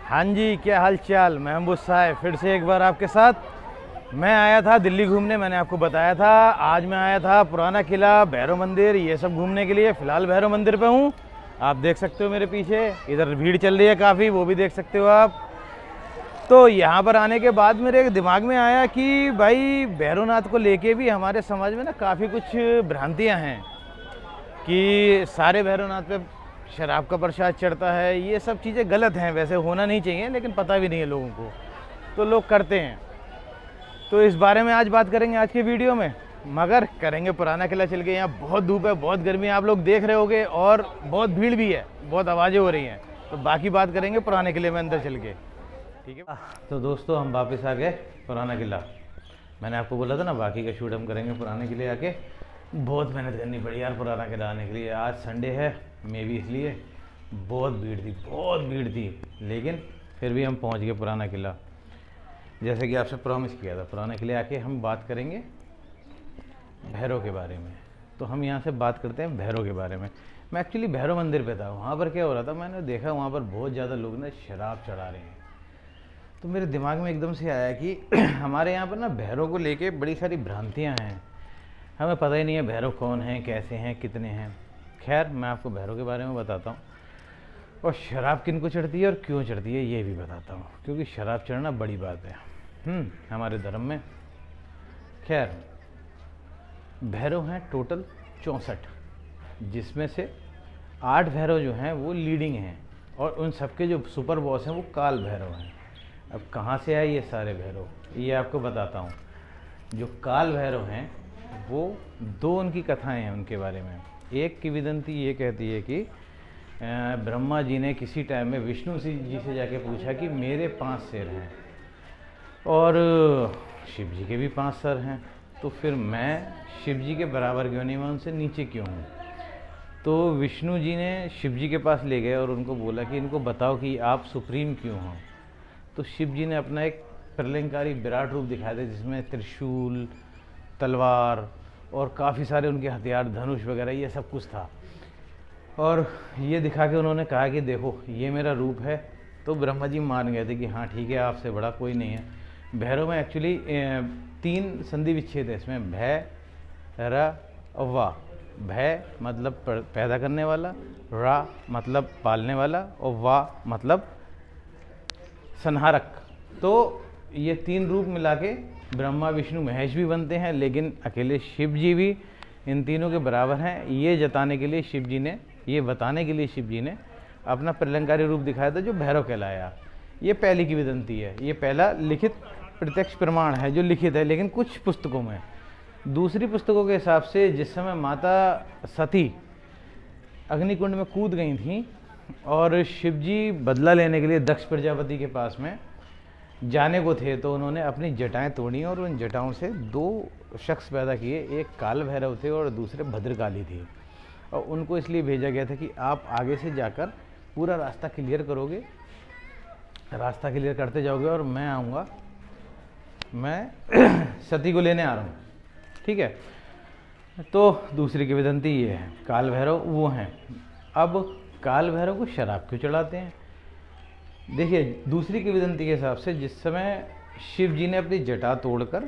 हाँ जी, क्या हाल चाल। महमूद साहब फिर से एक बार आपके साथ। मैं आया था दिल्ली घूमने, मैंने आपको बताया था। आज मैं आया था पुराना किला, भैरव मंदिर, ये सब घूमने के लिए। फ़िलहाल भैरव मंदिर पे हूँ। आप देख सकते हो मेरे पीछे, इधर भीड़ चल रही है काफ़ी, वो भी देख सकते हो आप। तो यहाँ पर आने के बाद मेरे दिमाग में आया कि भाई भैरवनाथ को लेके भी हमारे समाज में ना काफ़ी कुछ भ्रांतियाँ हैं कि सारे भैरवनाथ पे शराब का प्रसाद चढ़ता है। ये सब चीज़ें गलत हैं, वैसे होना नहीं चाहिए, लेकिन पता भी नहीं है लोगों को, तो लोग करते हैं। तो इस बारे में आज बात करेंगे आज के वीडियो में। मगर करेंगे पुराना किला चल के। यहाँ बहुत धूप है, बहुत गर्मी है, आप लोग देख रहे होगे, और बहुत भीड़ भी है, बहुत आवाज़ें हो रही हैं। तो बाकी बात करेंगे पुराने किले में अंदर चल के, ठीक है। तो दोस्तों हम वापस आ गए पुराना किला। मैंने आपको बोला था ना बाकी का शूट हम करेंगे पुराने किले आके। बहुत मेहनत करनी पड़ी यार पुराना किला आने के लिए। आज संडे है, मे भी इसलिए बहुत भीड़ थी, बहुत भीड़ थी, लेकिन फिर भी हम पहुंच गए पुराना किला। जैसे कि आपसे प्रॉमिस किया था, पुराने किले आके हम बात करेंगे भैरव के बारे में। तो हम यहाँ से बात करते हैं भैरव के बारे में। मैं एक्चुअली भैरव मंदिर पे था। वहाँ पर क्या हो रहा था, मैंने देखा वहाँ पर बहुत ज़्यादा लोग ना शराब चढ़ा रहे हैं। तो मेरे दिमाग में एकदम से आया कि हमारे यहाँ पर ना भैरव को लेके बड़ी सारी भ्रांतियाँ हैं। हमें पता ही नहीं है भैरव कौन है, कैसे हैं, कितने हैं। खैर मैं आपको भैरव के बारे में बताता हूँ, और शराब किन को चढ़ती है और क्यों चढ़ती है ये भी बताता हूँ, क्योंकि शराब चढ़ना बड़ी बात है हमारे धर्म में। खैर भैरव हैं टोटल 64, जिसमें से 8 भैरव जो हैं वो लीडिंग हैं, और उन सबके जो सुपर बॉस हैं वो काल भैरव हैं। अब कहाँ से आए ये सारे भैरव, ये आपको बताता हूँ। जो काल भैरव हैं वो दो उनकी कथाएं हैं उनके बारे में। एक किंवदंती ये कहती है कि ब्रह्मा जी ने किसी टाइम में विष्णु जी से जाके पूछा कि मेरे 5 सिर हैं और शिव जी के भी 5 सर हैं, तो फिर मैं शिव जी के बराबर क्यों नहीं, मैं उनसे नीचे क्यों हूँ। तो विष्णु जी ने शिव जी के पास ले गए और उनको बोला कि इनको बताओ कि आप सुप्रीम क्यों हो। तो शिव जी ने अपना एक प्रलयंकारी विराट रूप दिखाया था, जिसमें त्रिशूल, तलवार और काफ़ी सारे उनके हथियार, धनुष वगैरह ये सब कुछ था। और ये दिखा के उन्होंने कहा कि देखो ये मेरा रूप है। तो ब्रह्मा जी मान गए थे कि हाँ ठीक है, आपसे बड़ा कोई नहीं है। भैरव में एक्चुअली 3 संधि विच्छेद है इसमें, भय, र और वा। भय मतलब पैदा करने वाला, रा मतलब पालने वाला, और वा मतलब संहारक। तो ये 3 रूप मिला के ब्रह्मा विष्णु महेश भी बनते हैं, लेकिन अकेले शिव जी भी इन तीनों के बराबर हैं। ये जताने के लिए शिव जी ने, ये बताने के लिए शिव जी ने अपना प्रलयंकारी रूप दिखाया था, जो भैरव कहलाया। ये पहली किंवदंती है, ये पहला लिखित प्रत्यक्ष प्रमाण है जो लिखित है, लेकिन कुछ पुस्तकों में। दूसरी पुस्तकों के हिसाब से जिस समय माता सती अग्निकुंड में कूद गई थी और शिव जी बदला लेने के लिए दक्ष प्रजापति के पास में जाने को थे, तो उन्होंने अपनी जटाएं तोड़ी और उन जटाओं से 2 शख्स पैदा किए। एक काल भैरव थे और दूसरे भद्रकाली थी। और उनको इसलिए भेजा गया था कि आप आगे से जाकर पूरा रास्ता क्लियर करोगे, रास्ता क्लियर करते जाओगे और मैं आऊँगा, मैं सती को लेने आ रहा हूँ, ठीक है। तो दूसरी किंवदंती ये है, काल भैरव वो हैं। अब काल भैरव को शराब क्यों चढ़ाते हैं? देखिए दूसरी किंवदंती के हिसाब से जिस समय शिव जी ने अपनी जटा तोड़कर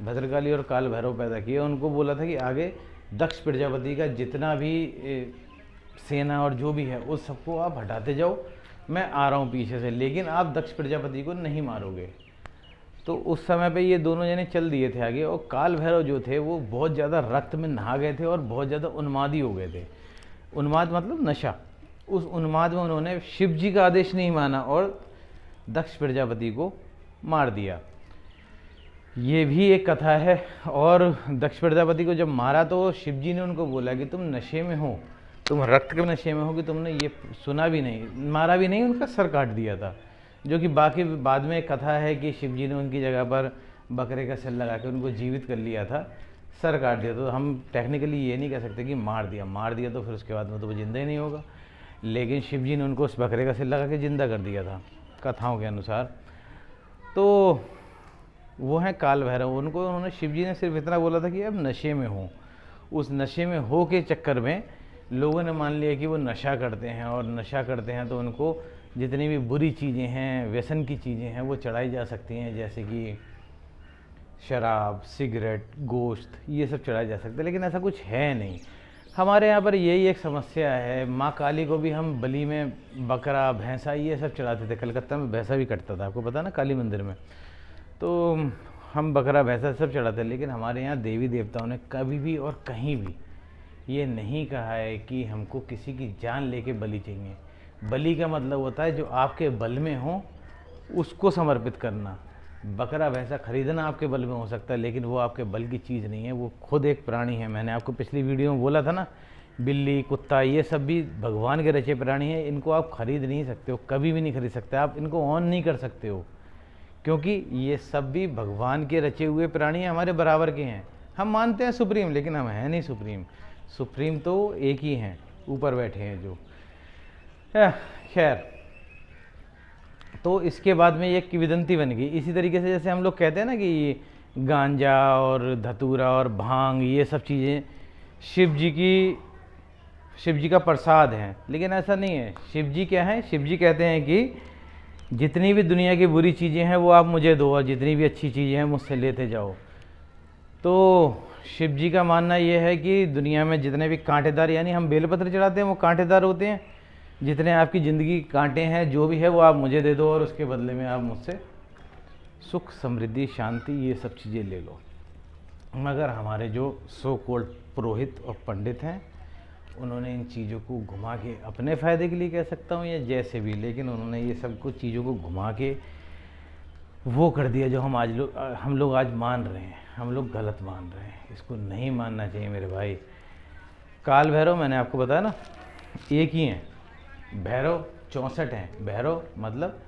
भद्रकाली और काल भैरव पैदा किए, उनको बोला था कि आगे दक्ष प्रजापति का जितना भी सेना और जो भी है उस सबको आप हटाते जाओ, मैं आ रहा हूँ पीछे से, लेकिन आप दक्ष प्रजापति को नहीं मारोगे। तो उस समय पे ये दोनों जने चल दिए थे आगे, और काल भैरव जो थे वो बहुत ज़्यादा रक्त में नहा गए थे और बहुत ज़्यादा उन्मादी हो गए थे। उन्माद मतलब नशा। उस उन्माद में उन्होंने शिव जी का आदेश नहीं माना और दक्ष प्रजापति को मार दिया। ये भी एक कथा है। और दक्ष प्रजापति को जब मारा तो शिव जी ने उनको बोला कि तुम नशे में हो, तुम रक्त के नशे में हो, कि तुमने ये सुना भी नहीं, मारा भी नहीं, उनका सर काट दिया था। जो कि बाकी बाद में एक कथा है कि शिव जी ने उनकी जगह पर बकरे का सिर लगा के उनको जीवित कर लिया था, सर काट दिया। तो हम टेक्निकली ये नहीं कह सकते कि मार दिया तो फिर उसके बाद में तो वो जिंदा ही नहीं होगा, लेकिन शिव जी ने उनको उस बकरे का सिर लगा के ज़िंदा कर दिया था कथाओं के अनुसार। तो वो हैं काल भैरव। उनको उन्होंने, शिव जी ने सिर्फ इतना बोला था कि अब नशे में हो। उस नशे में हो के चक्कर में लोगों ने मान लिया कि वो नशा करते हैं, और नशा करते हैं तो उनको जितनी भी बुरी चीज़ें हैं, व्यसन की चीज़ें हैं, वो चढ़ाई जा सकती हैं, जैसे कि शराब, सिगरेट, गोश्त, ये सब चढ़ाए जा सकते हैं। लेकिन ऐसा कुछ है नहीं। हमारे यहाँ पर यही एक समस्या है। माँ काली को भी हम बलि में बकरा, भैंसा, ये सब चढ़ाते थे। कलकत्ता में भैंसा भी कटता था, आपको पता ना, काली मंदिर में। तो हम बकरा, भैंसा सब चढ़ाते, लेकिन हमारे यहाँ देवी देवताओं ने कभी भी और कहीं भी ये नहीं कहा है कि हमको किसी की जान लेके बलि चाहिए। बलि का मतलब होता है जो आपके बल में हो उसको समर्पित करना। बकरा भैंसा खरीदना आपके बल में हो सकता है, लेकिन वो आपके बल की चीज़ नहीं है, वो खुद एक प्राणी है। मैंने आपको पिछली वीडियो में बोला था ना, बिल्ली, कुत्ता, ये सब भी भगवान के रचे प्राणी हैं। इनको आप खरीद नहीं सकते हो, कभी भी नहीं खरीद सकते, आप इनको ऑन नहीं कर सकते हो, क्योंकि ये सब भी भगवान के रचे हुए प्राणी हैं, हमारे बराबर के हैं। हम मानते हैं सुप्रीम, लेकिन हम हैं नहीं सुप्रीम। सुप्रीम तो एक ही हैं, ऊपर बैठे हैं जो। खैर, तो इसके बाद में ये किंवदंती बन गई। इसी तरीके से जैसे हम लोग कहते हैं ना कि गांजा और धतूरा और भांग, ये सब चीज़ें शिव जी का प्रसाद हैं, लेकिन ऐसा नहीं है। शिव जी क्या है? शिव जी कहते हैं कि जितनी भी दुनिया की बुरी चीज़ें हैं वो आप मुझे दो, और जितनी भी अच्छी चीज़ें हैं मुझसे लेते जाओ। तो शिव जी का मानना ये है कि दुनिया में जितने भी कांटेदार, यानी हम बेलपत्र चढ़ाते हैं वो कांटेदार होते हैं, जितने आपकी ज़िंदगी कांटे हैं, जो भी है वो आप मुझे दे दो, और उसके बदले में आप मुझसे सुख, समृद्धि, शांति, ये सब चीज़ें ले लो। मगर हमारे जो सो कॉल्ड पुरोहित और पंडित हैं, उन्होंने इन चीज़ों को घुमा के, अपने फ़ायदे के लिए कह सकता हूँ या जैसे भी, लेकिन उन्होंने ये सब कुछ चीज़ों को घुमा के वो कर दिया जो हम लोग आज मान रहे हैं। हम लोग गलत मान रहे हैं, इसको नहीं मानना चाहिए मेरे भाई। काल भैरव मैंने आपको बताया ना, एक ही हैं। भैरव 64 हैं। भैरव मतलब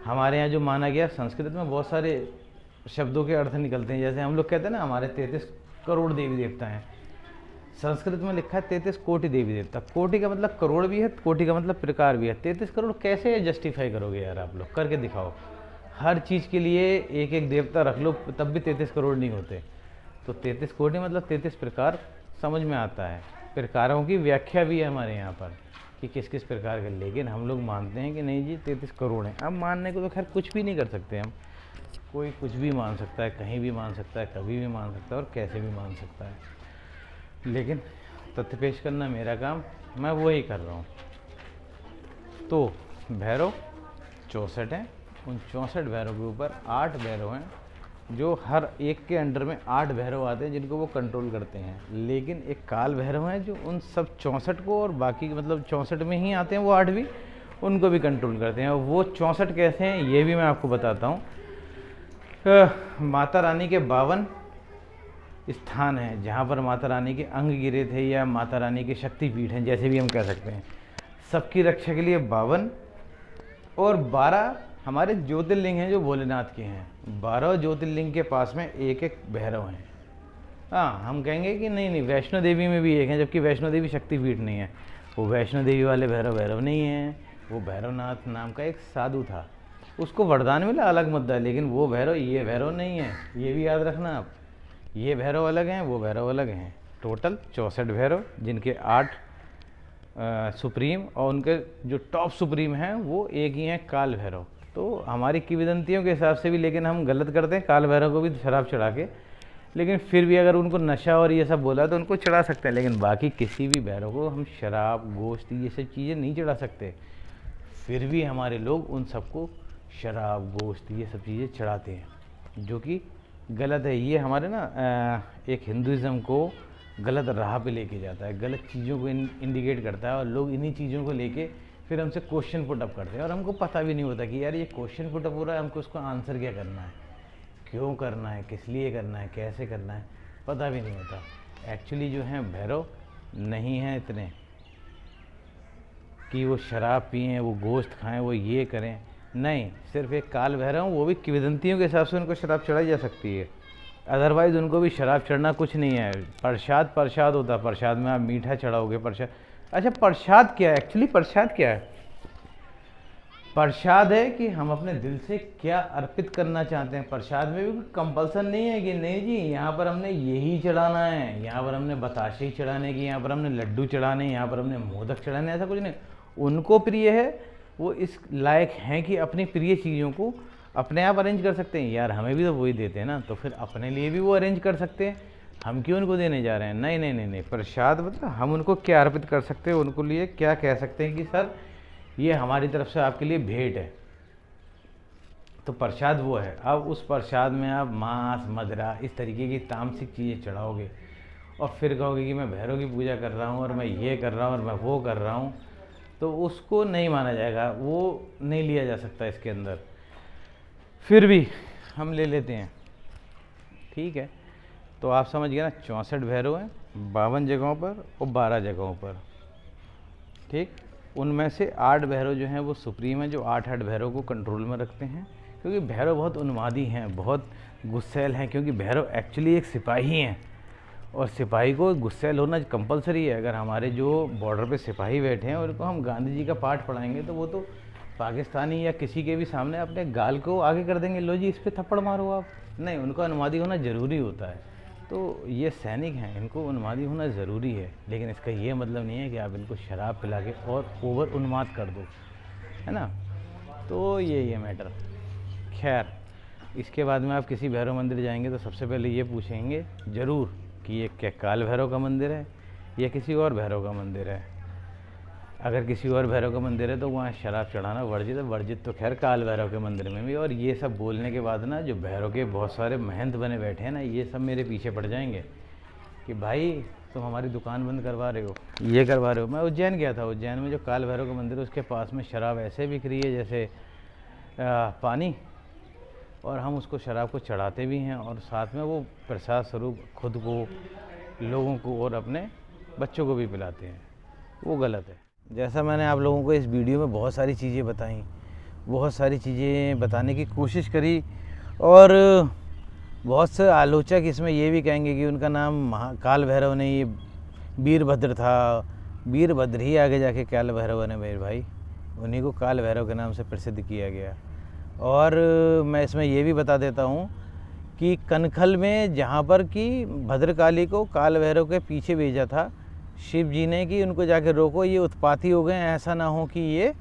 हमारे यहाँ जो माना गया, संस्कृत में बहुत सारे शब्दों के अर्थ निकलते हैं। जैसे हम लोग कहते हैं ना, हमारे 33 करोड़ देवी देवता हैं। संस्कृत में लिखा है 33 कोटि देवी देवता। कोटि का मतलब करोड़ भी है, कोटि का मतलब प्रकार भी है। 33 करोड़ कैसे जस्टिफाई करोगे यार? आप लोग करके दिखाओ। हर चीज़ के लिए एक एक देवता रख लो, तब भी 33 करोड़ नहीं होते। तो 33 कोटि मतलब 33 प्रकार समझ में आता है। प्रकारों की व्याख्या भी है हमारे यहाँ पर कि किस किस प्रकार के, लेकिन हम लोग मानते हैं कि नहीं जी 33 करोड़ हैं। अब मानने को तो खैर कुछ भी नहीं कर सकते हम, कोई कुछ भी मान सकता है, कहीं भी मान सकता है, कभी भी मान सकता है और कैसे भी मान सकता है, लेकिन तथ्य पेश करना मेरा काम, मैं वही कर रहा हूँ। तो भैरव 64 हैं। उन 64 भैरव के ऊपर 8 भैरव हैं, जो हर एक के अंडर में 8 भैरव आते हैं जिनको वो कंट्रोल करते हैं। लेकिन एक काल भैरव हैं जो उन सब 64 को, और बाकी मतलब 64 में ही आते हैं वो 8 भी, उनको भी कंट्रोल करते हैं। और वो 64 कैसे हैं ये भी मैं आपको बताता हूँ। माता रानी के 52 स्थान हैं जहाँ पर माता रानी के अंग गिरे थे, या माता रानी के शक्तिपीठ हैं, जैसे भी हम कह सकते हैं। सबकी रक्षा के लिए 52 और 12 हमारे ज्योतिर्लिंग हैं जो भोलेनाथ के हैं। 12 ज्योतिर्लिंग के पास में एक एक भैरव हैं। हाँ, हम कहेंगे कि नहीं नहीं वैष्णो देवी में भी एक हैं, जबकि वैष्णो देवी शक्तिपीठ नहीं है। वो वैष्णो देवी वाले भैरव नहीं हैं। वो भैरवनाथ नाम का एक साधु था, उसको वरदान मिला, अलग मुद्दा है, लेकिन वो भैरव ये भैरव नहीं है, ये भी याद रखना आप। ये भैरव अलग हैं, वो भैरव अलग हैं। टोटल 64 भैरव, जिनके 8 सुप्रीम, और उनके जो टॉप सुप्रीम हैं वो एक ही हैं, काल भैरव। तो हमारी किंवदंतियों के हिसाब से भी, लेकिन हम गलत करते हैं, काल भैरव को भी शराब चढ़ा के। लेकिन फिर भी अगर उनको नशा और ये सब बोला तो उनको चढ़ा सकते हैं, लेकिन बाकी किसी भी भैरव को हम शराब, गोश्त, ये सब चीज़ें नहीं चढ़ा सकते। फिर भी हमारे लोग उन सबको शराब, गोश्त, ये सब चीज़ें चढ़ाते हैं, जो कि गलत है। ये हमारे ना एक हिंदुज़म को गलत राह पे लेके जाता है, गलत चीज़ों को इंडिकेट करता है, और लोग इन्हीं चीज़ों को लेके फिर हमसे क्वेश्चन पुटअप करते हैं, और हमको पता भी नहीं होता कि यार ये क्वेश्चन पुटअप हो रहा है, हमको उसका आंसर क्या करना है, क्यों करना है, किस लिए करना है, कैसे करना है, पता भी नहीं होता। एक्चुअली जो हैं भैरव नहीं हैं इतने कि वो शराब पिएँ, वो गोश्त खाएँ, वो ये करें, नहीं। सिर्फ एक काल भैरव, वो भी किंवदंतियों के हिसाब से उनको शराब चढ़ाई जा सकती है, अदरवाइज़ उनको भी शराब चढ़ना कुछ नहीं है। प्रसाद होता है, प्रसाद में आप मीठा चढ़ाओगे। प्रसाद, अच्छा प्रसाद क्या है? एक्चुअली प्रसाद क्या है? प्रसाद है कि हम अपने दिल से क्या अर्पित करना चाहते हैं। प्रसाद में भी कंपल्सन नहीं है कि नहीं जी यहाँ पर हमने यही चढ़ाना है, यहाँ पर हमने बताशे ही चढ़ाने की, यहाँ पर हमने लड्डू चढ़ाने, यहाँ पर हमने मोदक चढ़ाने, ऐसा कुछ नहीं। उनको प्रिय है, वो इस लायक हैं कि अपनी प्रिय चीज़ों को अपने आप अरेंज कर सकते हैं। यार हमें भी तो वही देते हैं ना, तो फिर अपने लिए भी वो अरेंज कर सकते हैं, हम क्यों उनको देने जा रहे हैं। नहीं नहीं नहीं नहीं, प्रसाद मतलब हम उनको क्या अर्पित कर सकते हैं, उनको लिए क्या कह सकते हैं कि सर ये हमारी तरफ से आपके लिए भेंट है, तो प्रसाद वो है। अब उस प्रसाद में आप मांस मदिरा इस तरीके की तामसिक चीज़ें चढ़ाओगे और फिर कहोगे कि मैं भैरव की पूजा कर रहा हूँ और मैं ये कर रहा हूँ और मैं वो कर रहा हूँ, तो उसको नहीं माना जाएगा, वो नहीं लिया जा सकता इसके अंदर। फिर भी हम ले लेते हैं, ठीक है। तो आप समझ गए ना, 64 भैरव हैं 52 जगहों पर और 12 जगहों पर, ठीक। उनमें से 8 भैरव जो हैं वो सुप्रीम हैं, जो 8 भैरव को कंट्रोल में रखते हैं, क्योंकि भैरव बहुत उन्मादी हैं, बहुत गुस्सैल हैं, क्योंकि भैरव एक्चुअली एक सिपाही हैं और सिपाही को गुस्सैल होना कंपलसरी है। अगर हमारे जो बॉर्डर पे सिपाही बैठे हैं और उनको हम गांधी जी का पाठ पढ़ाएंगे तो वो तो पाकिस्तानी या किसी के भी सामने अपने गाल को आगे कर देंगे, लो जी इस पर थप्पड़ मारो आप। नहीं, उनका उन्मादी होना ज़रूरी होता है। तो ये सैनिक हैं, इनको उन्मादी होना ज़रूरी है, लेकिन इसका ये मतलब नहीं है कि आप इनको शराब पिला के और ओवर उन्माद कर दो, है ना। तो ये मैटर। खैर, इसके बाद में आप किसी भैरव मंदिर जाएंगे तो सबसे पहले ये पूछेंगे ज़रूर कि ये क्या काल भैरव का मंदिर है या किसी और भैरव का मंदिर है। अगर किसी और भैरव का मंदिर है तो वहाँ शराब चढ़ाना वर्जित है। वर्जित तो खैर काल भैरव के मंदिर में भी। और ये सब बोलने के बाद ना जो भैरव के बहुत सारे महंत बने बैठे हैं ना, ये सब मेरे पीछे पड़ जाएंगे कि भाई तुम हमारी दुकान बंद करवा रहे हो, ये करवा रहे हो। मैं उज्जैन गया था, उज्जैन में जो काल भैरव का मंदिर है उसके पास में शराब ऐसे बिक रही है जैसे पानी, और हम उसको शराब को चढ़ाते भी हैं और साथ में वो प्रसाद स्वरूप खुद को, लोगों को और अपने बच्चों को भी पिलाते हैं। वो गलत है। जैसा मैंने आप लोगों को इस वीडियो में बहुत सारी चीज़ें बताई, बहुत सारी चीज़ें बताने की कोशिश करी, और बहुत से आलोचक इसमें ये भी कहेंगे कि उनका नाम काल भैरव नहीं, ये वीरभद्र था। वीरभद्र ही आगे जाके काल भैरव ने मेरे भाई, उन्हीं को काल भैरव के नाम से प्रसिद्ध किया गया। और मैं इसमें ये भी बता देता हूँ कि कनखल में जहाँ पर कि भद्रकाली को काल भैरव के पीछे भेजा था शिव जी ने कि उनको जाके रोको, ये उत्पाती हो गए, ऐसा ना हो कि ये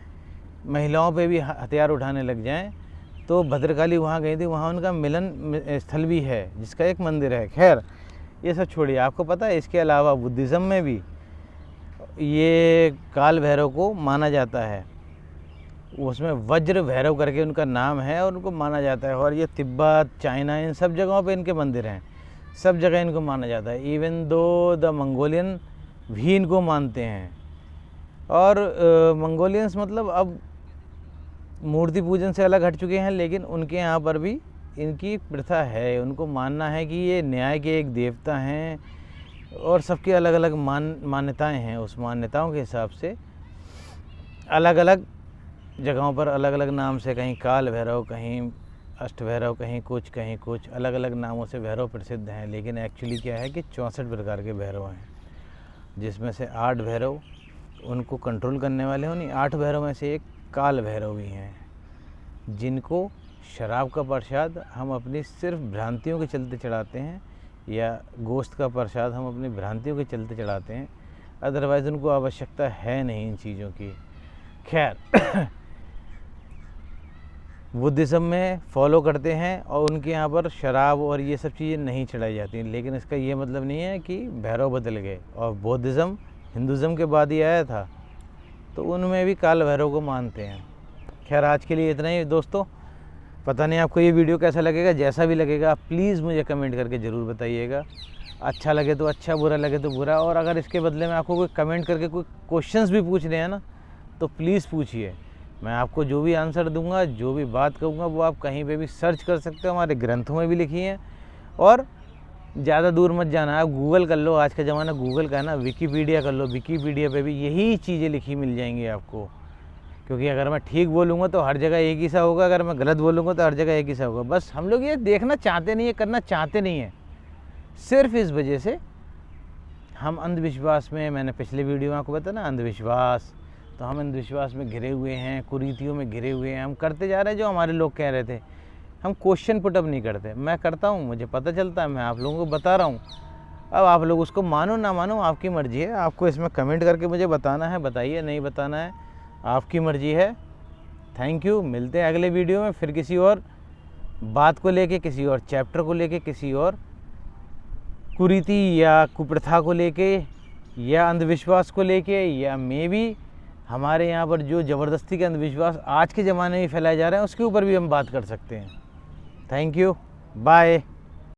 महिलाओं पे भी हथियार उठाने लग जाएं। तो भद्रकाली वहाँ गई थी, वहाँ उनका मिलन स्थल भी है जिसका एक मंदिर है। खैर ये सब छोड़िए, आपको पता है इसके अलावा बुद्धिज़्म में भी ये काल भैरव को माना जाता है। उसमें वज्र भैरव करके उनका नाम है और उनको माना जाता है। और ये तिब्बत, चाइना, इन सब जगहों पे इनके मंदिर हैं, सब जगह इनको माना जाता है। इवन दो द मंगोलियन भी इनको मानते हैं। और मंगोलियंस मतलब अब मूर्ति पूजन से अलग हट चुके हैं, लेकिन उनके यहाँ पर भी इनकी प्रथा है। उनको मानना है कि ये न्याय के एक देवता हैं और सबके अलग अलग मान्यताएं हैं। उस मान्यताओं के हिसाब से अलग अलग जगहों पर अलग अलग नाम से, कहीं काल भैरव, कहीं अष्ट भैरव, कहीं कुछ अलग अलग नामों से भैरव प्रसिद्ध हैं। लेकिन एक्चुअली क्या है कि 64 प्रकार के भैरव हैं, जिसमें से 8 भैरव उनको कंट्रोल करने वाले हैं। उन्हीं 8 भैरव में से एक काल भैरव भी हैं, जिनको शराब का प्रसाद हम अपनी सिर्फ भ्रांतियों के चलते चढ़ाते हैं, या गोश्त का प्रसाद हम अपनी भ्रांतियों के चलते चढ़ाते हैं। अदरवाइज़ उनको आवश्यकता है नहीं इन चीज़ों की। खैर बुद्धिज़्म में फॉलो करते हैं और उनके यहाँ पर शराब और ये सब चीज़ें नहीं चढ़ाई जाती, लेकिन इसका ये मतलब नहीं है कि भैरव बदल गए। और बौद्धिज़्म हिंदुज़्म के बाद ही आया था, तो उनमें भी काल भैरव को मानते हैं। खैर आज के लिए इतना ही दोस्तों। पता नहीं आपको ये वीडियो कैसा लगेगा, जैसा भी लगेगा आप प्लीज़ मुझे कमेंट करके ज़रूर बताइएगा। अच्छा लगे तो अच्छा, बुरा लगे तो बुरा। और अगर इसके बदले में आपको कोई कमेंट करके कोई क्वेश्चंस भी पूछ रहे हैं ना, तो प्लीज़ पूछिए। मैं आपको जो भी आंसर दूंगा, जो भी बात कहूँगा, वो आप कहीं पे भी सर्च कर सकते हो, हमारे ग्रंथों में भी लिखी हैं। और ज़्यादा दूर मत जाना, आप गूगल कर लो, आज का ज़माना गूगल का है ना, विकीपीडिया कर लो, विकीपीडिया पे भी यही चीज़ें लिखी मिल जाएंगी आपको। क्योंकि अगर मैं ठीक बोलूँगा तो हर जगह एक ही सा होगा, अगर मैं गलत बोलूँगा तो हर जगह एक ही सा होगा। बस हम लोग ये देखना चाहते नहीं है, करना चाहते नहीं है। सिर्फ इस वजह से हम अंधविश्वास में, मैंने पिछले वीडियो में आपको बताया ना, अंधविश्वास, तो हम अंधविश्वास में घिरे हुए हैं, कुरीतियों में घिरे हुए हैं, हम करते जा रहे हैं जो हमारे लोग कह रहे थे। हम क्वेश्चन पुटअप नहीं करते। मैं करता हूँ, मुझे पता चलता है, मैं आप लोगों को बता रहा हूँ। अब आप लोग उसको मानो ना मानो आपकी मर्ज़ी है। आपको इसमें कमेंट करके मुझे बताना है, बताइए, नहीं बताना है आपकी मर्ज़ी है। Thank you. मिलते हैं अगले वीडियो में फिर किसी और बात को लेके, किसी और चैप्टर को लेके, किसी और कुरीति या कुप्रथा को लेके या अंधविश्वास को लेके, या मे बी हमारे यहाँ पर जो ज़बरदस्ती के अंधविश्वास आज के ज़माने में फैलाए जा रहे हैं उसके ऊपर भी हम बात कर सकते हैं। Thank you, bye.